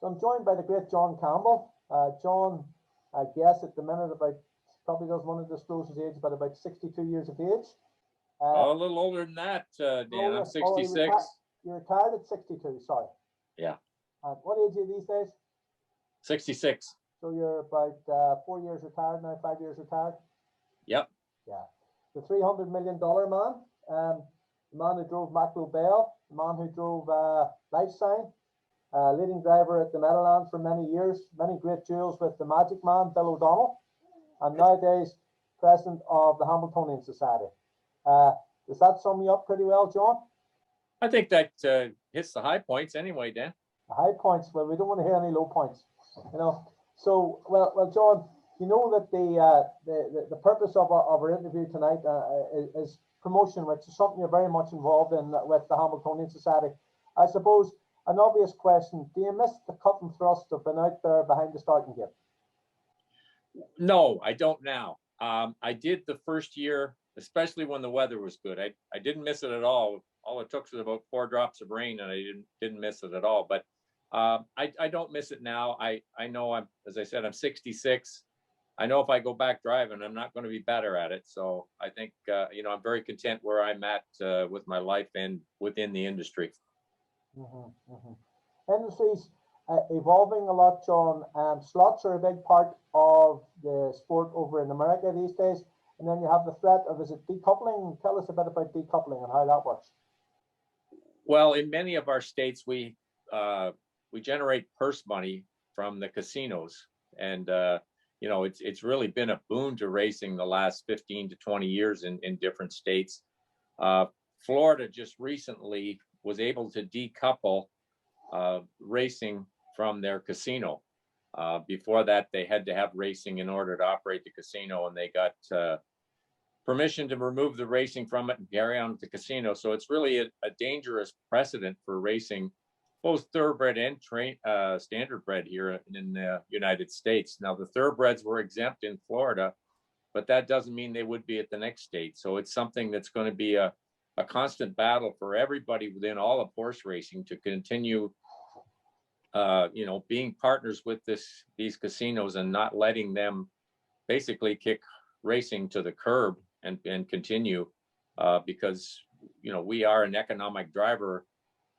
So I'm joined by the great John Campbell. John, I guess at the minute about probably doesn't want to disclose his age, but about 62 years of age. Oh, a little older than that, Dan. I'm 66. You're retired at 62, sorry. Yeah. What age are you these days? 66. So you're about 4 years retired now, 5 years retired? Yep. Yeah. The $300 million man, the man who drove Macro Bell, the man who drove Lifesign, leading driver at the Meadowlands for many years, many great duels with the Magic Man, Bill O'Donnell, and nowadays president of the Hamiltonian Society. Does that sum you up pretty well, John? I think that hits the high points anyway, Dan. The high points, well, we don't want to hear any low points, you know. So, well, John, you know that the purpose of our interview tonight is promotion, which is something you're very much involved in with the Hamiltonian Society. I suppose an obvious question: do you miss the cut and thrust of being out there behind the starting gate? No, I don't now. I did the first year, especially when the weather was good. I didn't miss it at all. All it took was about 4 drops of rain, and I didn't miss it at all. But I don't miss it now. I know as I said, I'm 66. I know if I go back driving, I'm not going to be better at it. So I think I'm very content where I'm at with my life and within the industry. Industry's evolving a lot, John. Slots are a big part of the sport over in America these days. And then you have the threat of, is it decoupling? Tell us a bit about decoupling and how that works. Well, in many of our states, we generate purse money from the casinos, and it's really been a boon to racing the last 15 to 20 years in different states. Florida just recently was able to decouple racing from their casino. Before that, they had to have racing in order to operate the casino, and they got permission to remove the racing from it and carry on with the casino. So it's really a dangerous precedent for racing, both thoroughbred and standardbred here in the United States. Now, the thoroughbreds were exempt in Florida, but that doesn't mean they would be at the next state. So it's something that's going to be a constant battle for everybody within all of horse racing to continue being partners with these casinos and not letting them basically kick racing to the curb and continue because we are an economic driver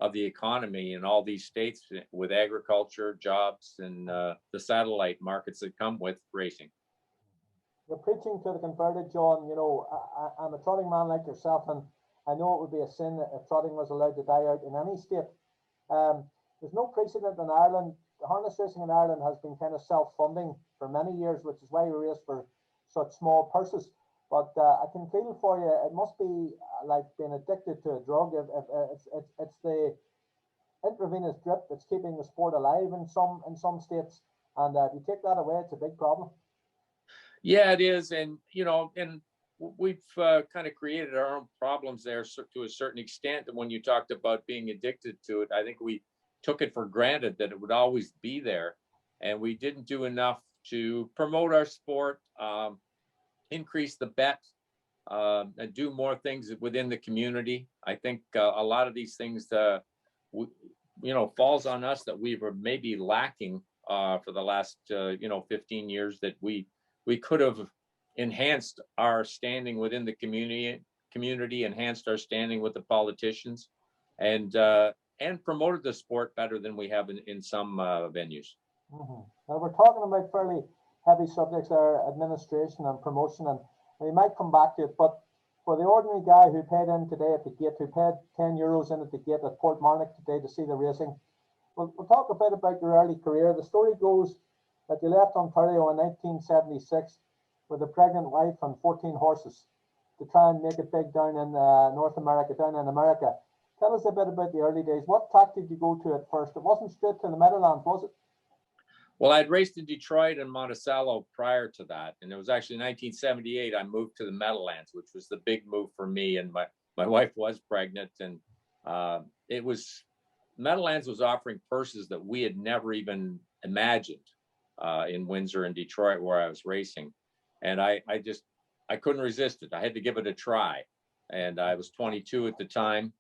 of the economy in all these states with agriculture, jobs, and the satellite markets that come with racing. You're preaching to the converted, John. I'm a trotting man like yourself, and I know it would be a sin if trotting was allowed to die out in any state. There's no precedent in Ireland. Harness racing in Ireland has been kind of self-funding for many years, which is why we race for such small purses. But I can feel for you, it must be like being addicted to a drug. It's the intravenous drip that's keeping the sport alive in some states, and if you take that away, it's a big problem. Yeah, it is, and we've kind of created our own problems there to a certain extent. And when you talked about being addicted to it, I think we took it for granted that it would always be there, and we didn't do enough to promote our sport, increase the bet, and do more things within the community. I think a lot of these things, falls on us that we were maybe lacking for the last 15 years, that we could have enhanced our standing within the community, enhanced our standing with the politicians, and promoted the sport better than we have in some venues. Now we're talking about fairly heavy subjects there, administration and promotion, and we might come back to it, but for the ordinary guy who paid in today at the gate, who paid €10 in at the gate at Portmarnock today to see the racing, we'll talk a bit about your early career. The story goes that you left Ontario in 1976 with a pregnant wife and 14 horses to try and make it big down in North America, down in America. Tell us a bit about the early days. What track did you go to at first? It wasn't straight to the Meadowlands, was it? Well, I'd raced in Detroit and Monticello prior to that. And it was actually 1978 I moved to the Meadowlands, which was the big move for me. And my wife was pregnant. And Meadowlands was offering purses that we had never even imagined in Windsor and Detroit, where I was racing. And I couldn't resist it. I had to give it a try. And I was 22 at the time.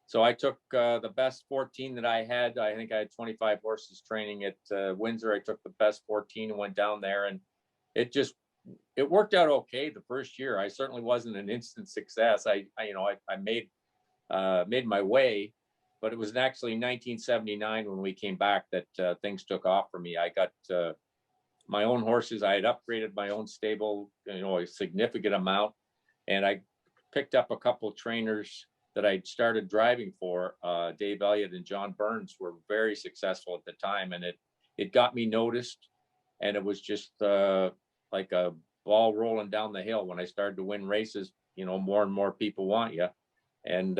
So I took the best 14 that I had. I think I had 25 horses training at Windsor. I took the best 14 and went down there, and it just it worked out okay the first year. I certainly wasn't an instant success. I made my way, but it was actually 1979 when we came back that things took off for me. I got my own horses. I had upgraded my own stable, a significant amount, and I picked up a couple of trainers that I'd started driving for. Dave Elliott and John Burns were very successful at the time, and it got me noticed, and it was just like a ball rolling down the hill. When I started to win races, more and more people want you, and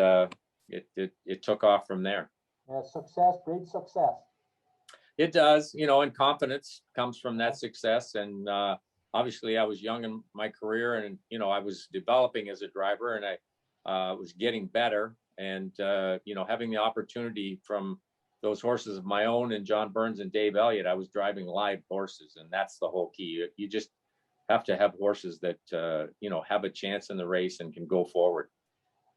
it took off from there. Yeah, success breeds success. It does, and confidence comes from that success. And obviously I was young in my career, and, I was developing as a driver, and I was getting better. And, having the opportunity from those horses of my own and John Burns and Dave Elliott, I was driving live horses. And that's the whole key. You just have to have horses that, have a chance in the race and can go forward.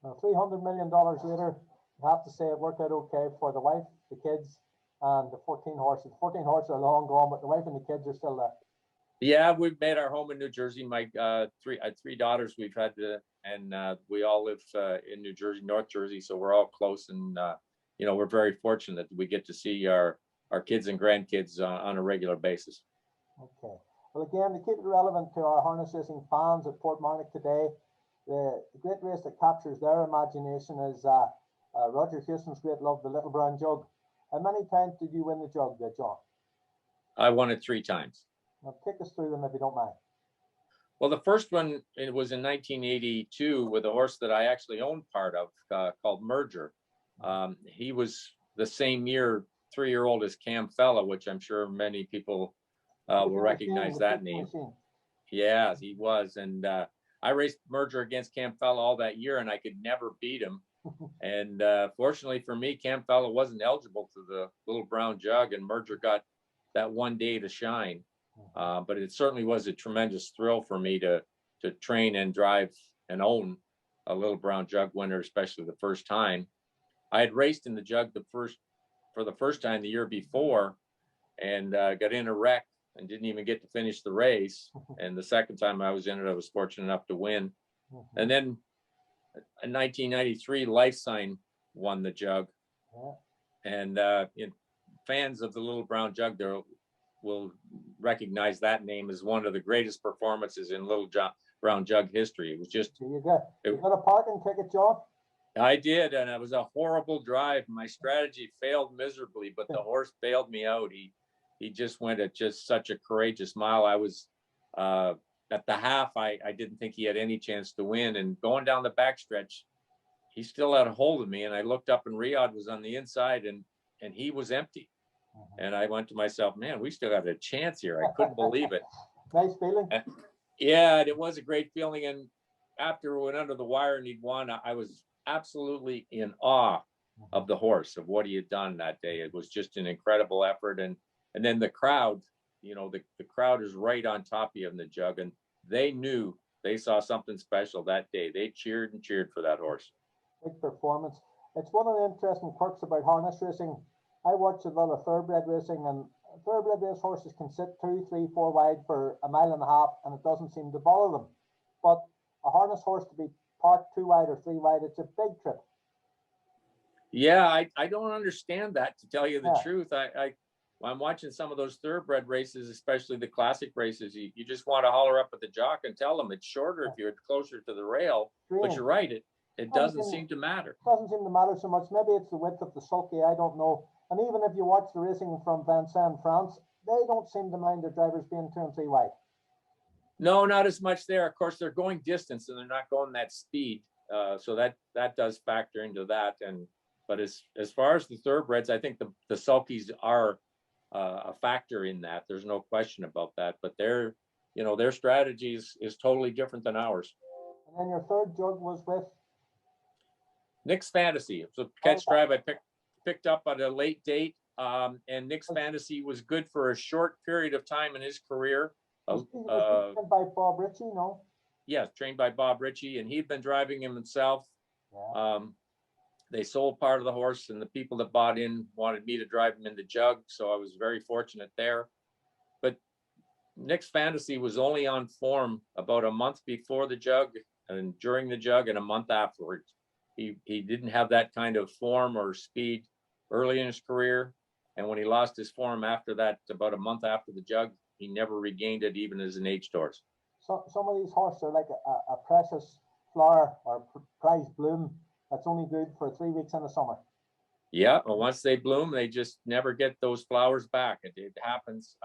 Now, $300 million later, I have to say it worked out okay for the wife, the kids, and the 14 horses. 14 horses are long gone, but the wife and the kids are still there. Yeah, we've made our home in New Jersey. My three daughters we've had, and we all live in New Jersey, North Jersey, so we're all close. And we're very fortunate that we get to see our kids and grandkids on a regular basis. Okay. Well, again, to keep it relevant to our harness racing fans at Portmarnock today, the great race that captures their imagination is Roger Houston's great love, the Little Brown Jug. How many times did you win the jug there, John? I won it 3 times. Now, take us through them if you don't mind. Well, the first one, it was in 1982 with a horse that I actually owned part of called Merger. He was the same year, 3-year-old as Campbell, which I'm sure many people will recognize that name. Yeah, he was. And I raced Merger against Campbell all that year, and I could never beat him. And fortunately for me, Campbell wasn't eligible to the Little Brown Jug, and Merger got that one day to shine. But it certainly was a tremendous thrill for me to train and drive and own a Little Brown Jug winner, especially the first time. I had raced in the Jug for the first time the year before, and got in a wreck and didn't even get to finish the race. And the second time I was in it, I was fortunate enough to win. And then in 1993, Lifesign won the Jug. And fans of the Little Brown Jug there will recognize that name as one of the greatest performances in Little Brown Jug history. It was just... You got a parking ticket, John? I did, and it was a horrible drive. My strategy failed miserably, but the horse bailed me out. He just went at just such a courageous mile. I was at the half, I didn't think he had any chance to win. And going down the backstretch, he still had a hold of me. And I looked up, and Riyadh was on the inside, and he was empty. And I went to myself, man, we still got a chance here. I couldn't believe it. Nice feeling. Yeah, it was a great feeling. And after we went under the wire and he'd won, I was absolutely in awe of the horse, of what he had done that day. It was just an incredible effort. And then the crowd, the crowd is right on top of you in the Jug, and they knew they saw something special that day. They cheered and cheered for that horse. Big performance. It's one of the interesting quirks about harness racing. I watch a lot of thoroughbred racing, and thoroughbred race horses can sit 2, 3, 4 wide for a mile and a half, and it doesn't seem to bother them. But a harness horse to be parked 2 wide or 3 wide, it's a big trip. Yeah, I don't understand that, to tell you the truth. I'm watching some of those thoroughbred races, especially the classic races. You just want to holler up at the jock and tell them it's shorter if you're closer to the rail. But you're right, it doesn't seem to matter. It doesn't seem to matter so much. Maybe it's the width of the sulky, I don't know. And even if you watch the racing from Vincennes, France, they don't seem to mind their drivers being 2 and 3 wide. No, not as much there. Of course, they're going distance and they're not going that speed. So that does factor into that. But as far as the thoroughbreds, I think the sulkies are a factor in that. There's no question about that. But their strategy is totally different than ours. And then your third Jug was with? Nick's Fantasy. It's a catch drive I picked up at a late date. And Nick's Fantasy was good for a short period of time in his career. Trained by Bob Ritchie, no? Yeah, trained by Bob Ritchie, and he'd been driving him himself. they sold part of the horse, and the people that bought in wanted me to drive him in the jug. So I was very fortunate there. But Nick's Fantasy was only on form about a month before the jug and during the jug and a month afterwards. He didn't have that kind of form or speed early in his career. And when he lost his form after that, about a month after the jug, he never regained it, even as an aged horse. So some of these horses are like a precious flower or prize bloom that's only good for 3 weeks in the summer. Yeah, well, once they bloom, they just never get those flowers back. It happens.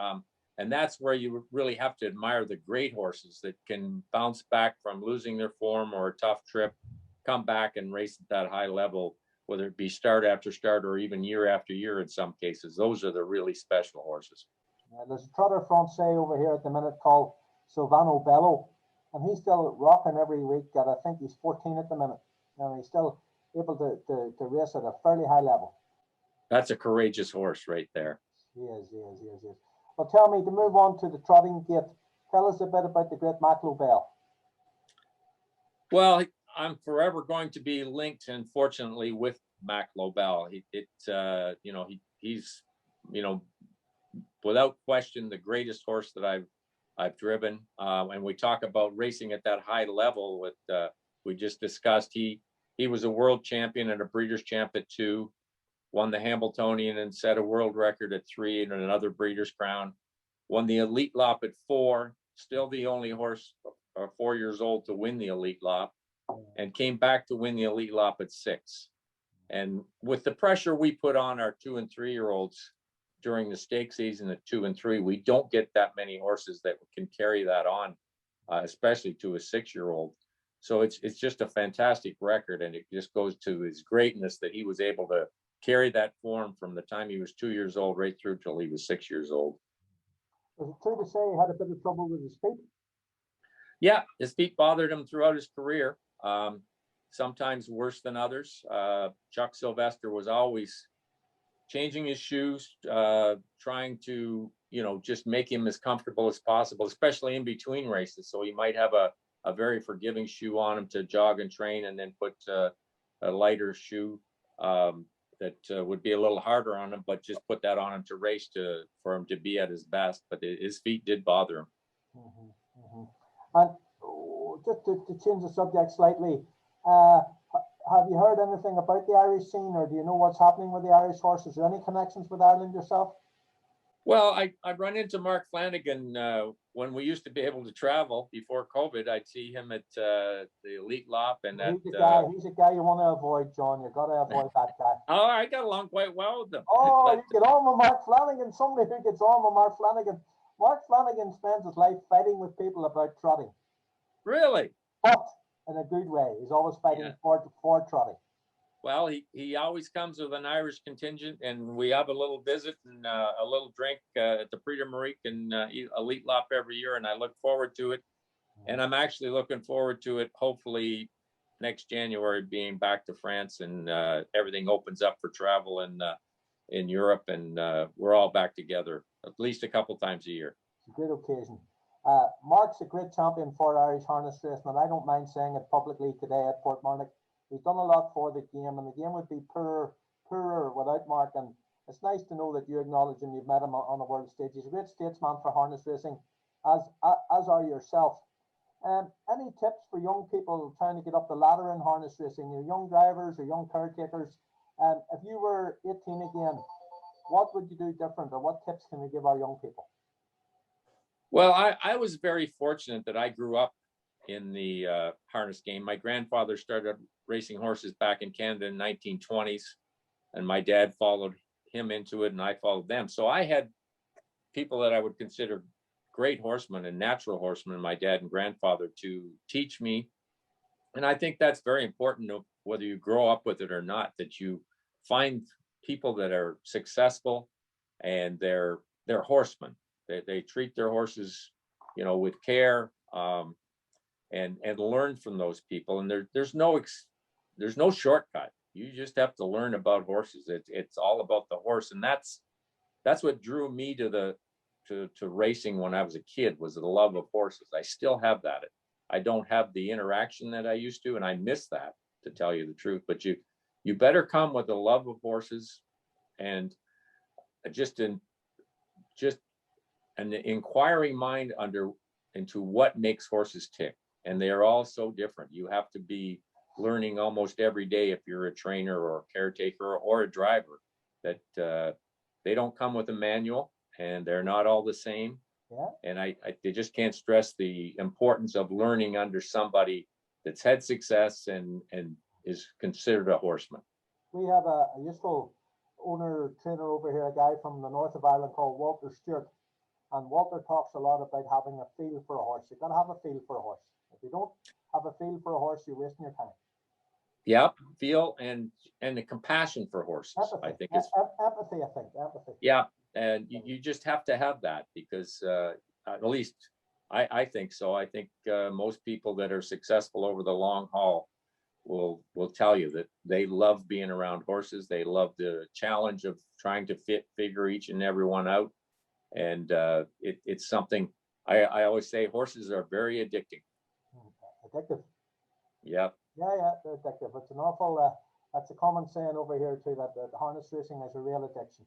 And that's where you really have to admire the great horses that can bounce back from losing their form or a tough trip, come back and race at that high level, whether it be start after start or even year after year in some cases. Those are the really special horses. There's a trotter Francais over here at the minute called Silvano Bello, and he's still rocking every week. And I think he's 14 at the minute, and he's still able to race at a fairly high level. That's a courageous horse right there. He is. Well, tell me, to move on to the trotting gate, tell us a bit about the great Mac Lobel. Well, I'm forever going to be linked, unfortunately, with Mac Lobel. He's without question the greatest horse that I've driven. And we talk about racing at that high level. With we just discussed, he was a world champion and a Breeders' Champ at 2. Won the Hambletonian and set a world record at 3 and another Breeders' Crown. Won the Elite Lop at 4, still the only horse 4 years old to win the Elite Lop, and came back to win the Elite Lop at 6. And with the pressure we put on our 2 and 3 year olds during the stake season at 2 and 3, we don't get that many horses that can carry that on, especially to a 6-year-old. So it's just a fantastic record, and it just goes to his greatness that he was able to carry that form from the time he was 2 years old right through till he was 6 years old. Is it true to say he had a bit of trouble with his feet? Yeah, his feet bothered him throughout his career, sometimes worse than others. Chuck Sylvester was always changing his shoes, trying to, just make him as comfortable as possible, especially in between races. So he might have a very forgiving shoe on him to jog and train, and then put a lighter shoe that would be a little harder on him, but just put that on him to race for him to be at his best. But his feet did bother him. And just to change the subject slightly, have you heard anything about the Irish scene, or do you know what's happening with the Irish horses? Is there any connections with Ireland yourself? Well, I've run into Mark Flanagan when we used to be able to travel before COVID. I'd see him at the Elite Lop, and he's a guy you want to avoid, John. You've got to avoid that guy. Oh, I got along quite well with him. Oh, you get on with Mark Flanagan. Somebody who gets on with Mark Flanagan. Mark Flanagan spends his life fighting with people about trotting. Really? But in a good way. He's always fighting for trotting. Well, he always comes with an Irish contingent, and we have a little visit and a little drink at the Prix de Marique and Elite Lop every year, and I look forward to it. And I'm actually looking forward to it, hopefully next January, being back to France and everything opens up for travel in Europe, and we're all back together at least a couple times a year. It's a great occasion. Mark's a great champion for Irish harness racing, and I don't mind saying it publicly today at Portmarnock. He's done a lot for the game, and the game would be poorer without Mark. And it's nice to know that you acknowledge him. You've met him on the world stage. He's a great statesman for harness racing, as are yourself. Any tips for young people trying to get up the ladder in harness racing? Young drivers or young caretakers. If you were 18 again, what would you do different, or what tips can you give our young people? Well, I was very fortunate that I grew up in the harness game. My grandfather started racing horses back in Canada in the 1920s, and my dad followed him into it, and I followed them. So I had people that I would consider great horsemen and natural horsemen, my dad and grandfather, to teach me. And I think that's very important, whether you grow up with it or not, that you find people that are successful and they're horsemen. They treat their horses, with care, and learn from those people. And there's no shortcut. You just have to learn about horses. It's all about the horse, and that's what drew me to racing when I was a kid, was the love of horses. I still have that. I don't have the interaction that I used to, and I miss that, to tell you the truth. But you better come with a love of horses and just an inquiring mind into what makes horses tick. And they are all so different. You have to be learning almost every day if you're a trainer or a caretaker or a driver, that they don't come with a manual and they're not all the same. Yeah. And they just can't stress the importance of learning under somebody that's had success and is considered a horseman. We have a useful owner trainer over here, a guy from the north of Ireland called Walter Stewart. And Walter talks a lot about having a feel for a horse. You've got to have a feel for a horse. If you don't have a feel for a horse, you're wasting your time. Yep, feel and the compassion for horses. Empathy. I think it's empathy. I think empathy. Yeah, and you just have to have that, because at least I think so. I think most people that are successful over the long haul will tell you that they love being around horses. They love the challenge of trying to figure each and every one out, and it's something I always say. Horses are very addicting. Addictive. Yeah. Yeah, they're addictive. It's an awful. That's a common saying over here too, that harness racing is a real addiction.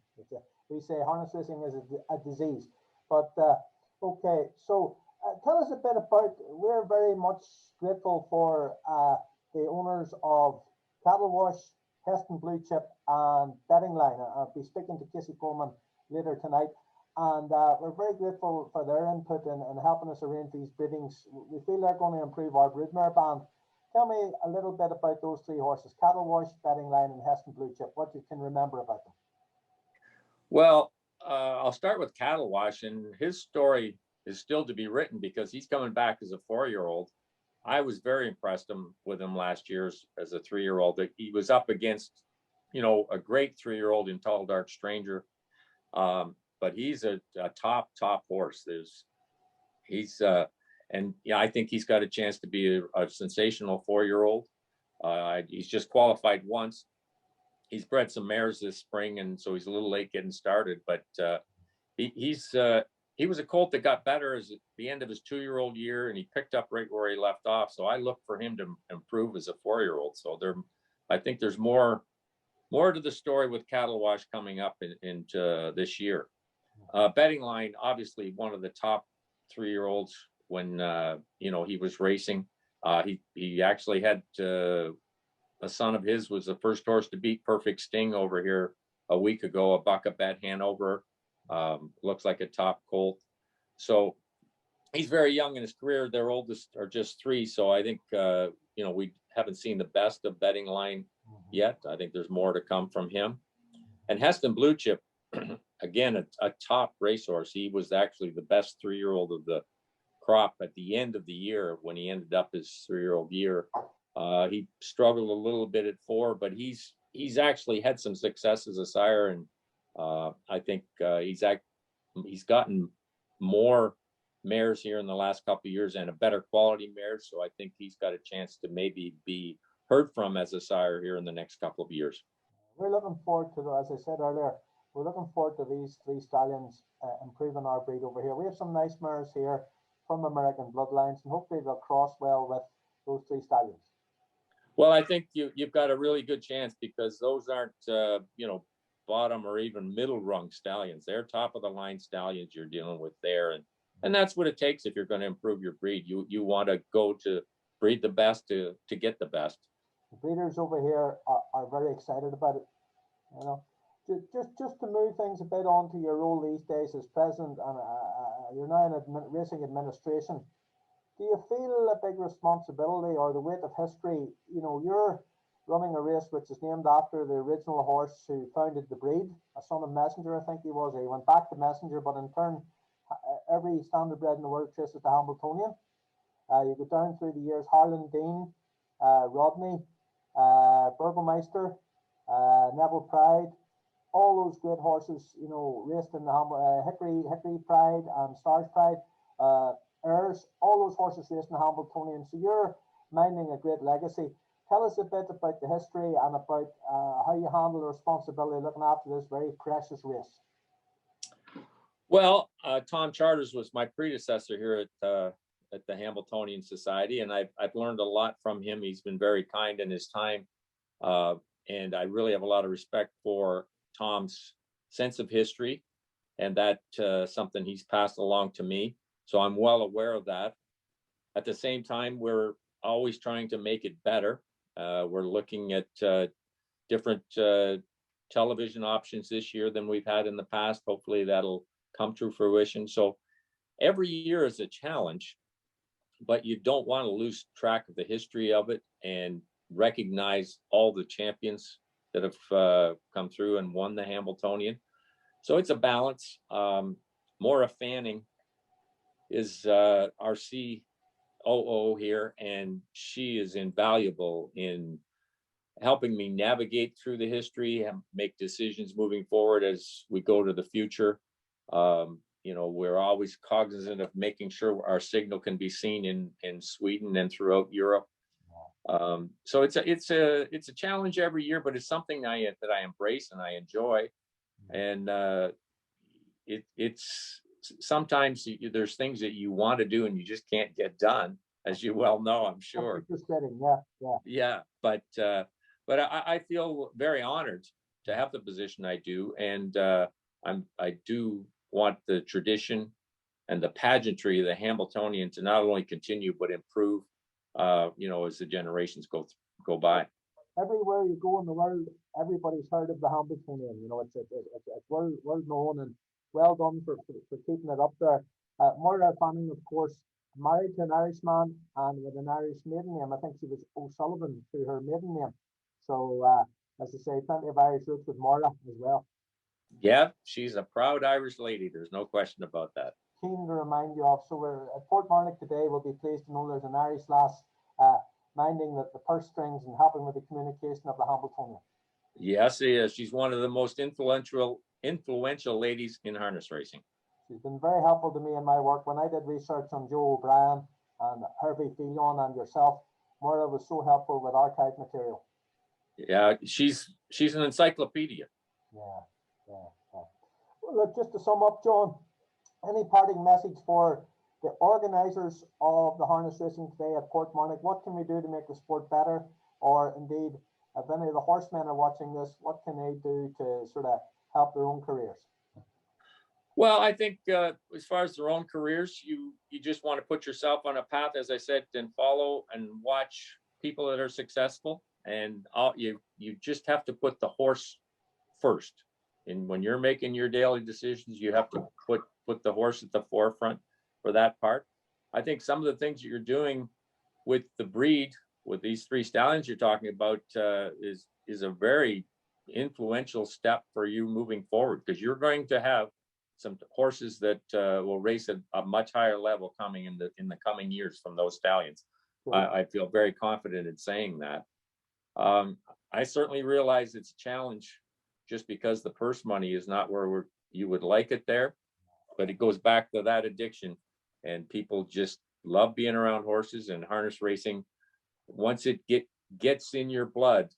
We say harness racing is a disease. But okay, so tell us a bit about. We're very much grateful for the owners of Cattle Wash, Heston Blue Chip, and Betting Line. I'll be speaking to Casey Coleman later tonight, and we're very grateful for their input in helping us arrange these breedings. We feel they're going to improve our broodmare band. Tell me a little bit about those three horses: Cattle Wash, Betting Line, and Heston Blue Chip. What you can remember about them? Well, I'll start with Cattle Wash, and his story is still to be written because he's coming back as a 4-year-old. I was very impressed with him last year as a 3-year-old. He was up against, a great 3-year-old in Tall Dark Stranger, but he's a top horse. And yeah, I think he's got a chance to be a sensational 4-year-old. He's just qualified once. He's bred some mares this spring, and so he's a little late getting started. But he was a colt that got better at the end of his 2-year-old year, and he picked up right where he left off. So I look for him to improve as a 4-year-old. So I think there's more to the story with Cattle Wash coming up into this year. Betting Line, obviously one of the top 3-year-olds when he was racing. He actually had a son of his was the first horse to beat Perfect Sting over here a week ago, a buck up at Hanover. Looks like a top colt. So he's very young in his career. Their oldest are just 3. So I think, we haven't seen the best of Betting Line yet. I think there's more to come from him. And Heston Blue Chip, again, a top racehorse. He was actually the best 3-year-old of the crop at the end of the year when he ended up his 3-year-old year. He struggled a little bit at 4, but he's actually had some success as a sire, and I think he's gotten more mares here in the last couple of years and a better quality mares. So I think he's got a chance to maybe be heard from as a sire here in the next couple of years. We're looking forward to, as I said earlier, we're looking forward to these 3 stallions improving our breed over here. We have some nice mares here from American bloodlines, and hopefully they'll cross well with those 3 stallions. Well, I think you've got a really good chance, because those aren't bottom or even middle rung stallions. They're top of the line stallions you're dealing with there, and that's what it takes if you're going to improve your breed. You want to go to breed the best to get the best. The breeders over here are very excited about it. Just to move things a bit on to your role these days as president, and you're now in racing administration. Do you feel a big responsibility or the weight of history? You're running a race which is named after the original horse who founded the breed, a son of Messenger, I think he was. He went back to Messenger, but in turn, every standard bred in the world traces to Hambletonian. You go down through the years: Harlan Dean, Rodney, Burgomeister, Neville Pride. All those great horses, raced in the Hickory Pride and Stars Pride. Heirs, all those horses raced in the Hambletonian. So you're minding a great legacy. Tell us a bit about the history and about how you handle the responsibility looking after this very precious race. Well, Tom Charters was my predecessor here at the Hambletonian Society, and I've learned a lot from him. He's been very kind in his time. and I really have a lot of respect for Tom's sense of history, and that something he's passed along to me. So I'm well aware of that. At the same time, we're always trying to make it better. We're looking at different television options this year than we've had in the past. Hopefully that'll come to fruition. So every year is a challenge, but you don't want to lose track of the history of it and recognize all the champions that have come through and won the Hambletonian. So it's a balance. Maura Fanning is our COO here, and she is invaluable in helping me navigate through the history and make decisions moving forward as we go to the future. We're always cognizant of making sure our signal can be seen in Sweden and throughout Europe. So it's a challenge every year, but it's something that I embrace and I enjoy. And it's sometimes there's things that you want to do and you just can't get done, as you well know, I'm sure. Yeah. But I feel very honored to have the position I do, and I do want the tradition and the pageantry of the Hambletonian to not only continue but improve, as the generations go by. Everywhere you go in the world, everybody's heard of the Hambletonian. It's well known, and well done for keeping it up there. Maura Fanning, of course, married to an Irishman and with an Irish maiden name. I think she was O'Sullivan to her maiden name. So, as I say, plenty of Irish roots with Maura as well. Yeah, she's a proud Irish lady. There's no question about that. Keen to remind you of. So we're at Portmarnock today. We'll be pleased to know there's an Irish lass minding the purse strings and helping with the communication of the Hambletonian. Yes, she is. She's one of the most influential ladies in harness racing. She's been very helpful to me in my work. When I did research on Joe O'Brien and Hervey Fillon and yourself, Maura was so helpful with archive material. Yeah, she's an encyclopedia. Yeah. Well, look, just to sum up, John, any parting message for the organisers of the harness racing today at Portmarnock? What can we do to make the sport better? Or indeed, if any of the horsemen are watching this, what can they do to sort of help their own careers? Well, I think as far as their own careers, you just want to put yourself on a path, as I said, and follow and watch people that are successful. And you just have to put the horse first. And when you're making your daily decisions, you have to put the horse at the forefront for that part. I think some of the things that you're doing with the breed, with these three stallions you're talking about, is a very influential step for you moving forward, because you're going to have some horses that will race at a much higher level coming in the coming years from those stallions. I feel very confident in saying that. I certainly realize it's a challenge just because the purse money is not where you would like it there, but it goes back to that addiction, and people just love being around horses and harness racing. Once it gets in your blood,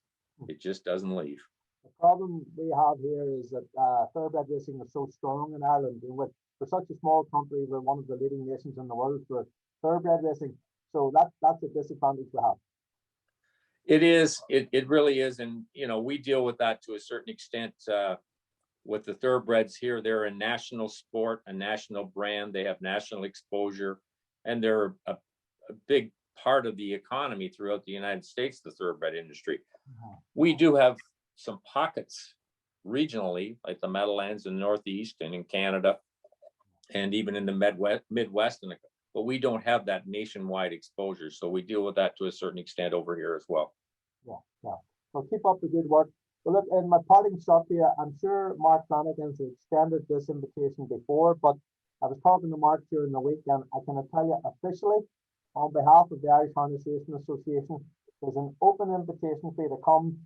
it just doesn't leave. The problem we have here is that thoroughbred racing is so strong in Ireland. We're such a small country, we're one of the leading nations in the world for thoroughbred racing. So that's a disadvantage we have. It is. It really is. And, we deal with that to a certain extent with the thoroughbreds here. They're a national sport, a national brand. They have national exposure, and they're a big part of the economy throughout the United States, the thoroughbred industry. We do have some pockets regionally, like the Meadowlands in the Northeast and in Canada, and even in the Midwest, but we don't have that nationwide exposure. So we deal with that to a certain extent over here as well. Yeah. So keep up the good work. Well, look, in my parting shot here, I'm sure Mark Flanagan's extended this invitation before, but I was talking to Mark during the week, and I can tell you officially, on behalf of the Irish Harness Racing Association, there's an open invitation for you to come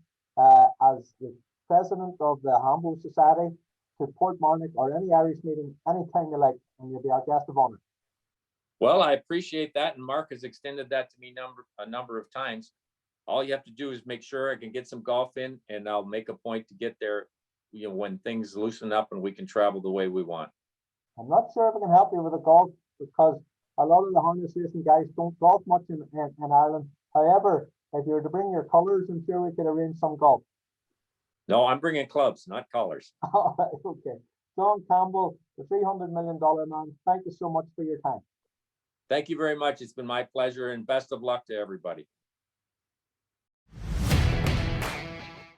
as the president of the Hambo Society to Portmarnock or any Irish meeting anytime you like, and you'll be our guest of honor. Well, I appreciate that, and Mark has extended that to me a number of times. All you have to do is make sure I can get some golf in, and I'll make a point to get there, when things loosen up and we can travel the way we want. I'm not sure if I can help you with the golf, because a lot of the harness racing guys don't golf much in Ireland. However, if you were to bring your colours, I'm sure we could arrange some golf. No, I'm bringing clubs, not collars. All right, okay. John Campbell, the $300 million man, thank you so much for your time. Thank you very much. It's been my pleasure, and best of luck to everybody.